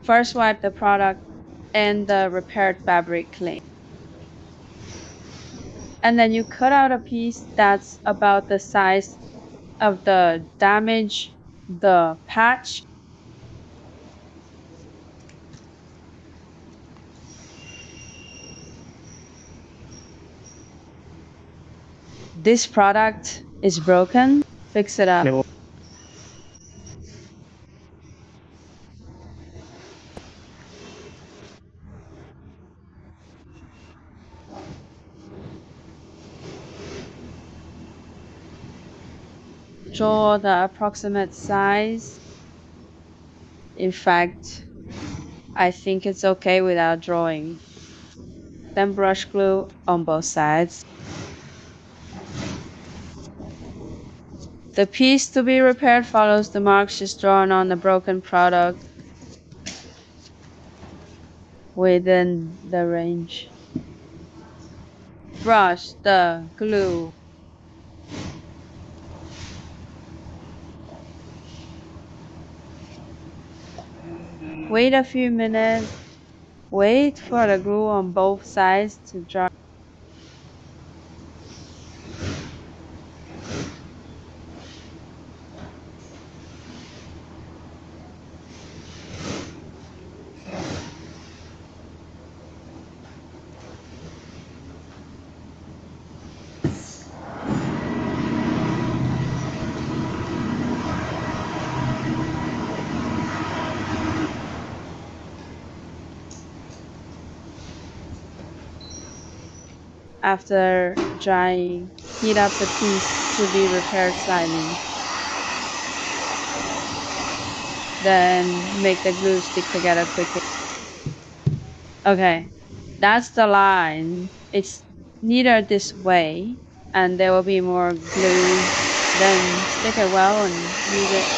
First, wipe the product and the repaired fabric clean. And then you cut out a piece that's about the size of the damage, the patch. This product is broken, fix it up. Draw the approximate size. In fact, I think it's okay without drawing. Then brush glue on both sides. The piece to be repaired follows the marks just drawn on the broken product within the range. Brush the glue. Wait a few minutes. Wait for the glue on both sides to dry. After drying, heat up the piece to be repaired slightly. Then make the glue stick together quickly. Okay, that's the line. It's neater this way, and there will be more glue. Then stick it well and use it.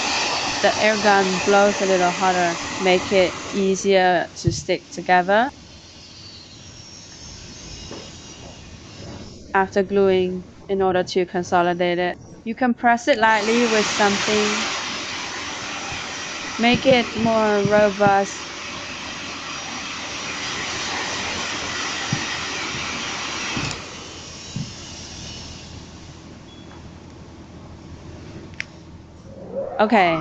The air gun blows a little harder, make it easier to stick together. After gluing, in order to consolidate it, you can press it lightly with something. Make it more robust. Okay,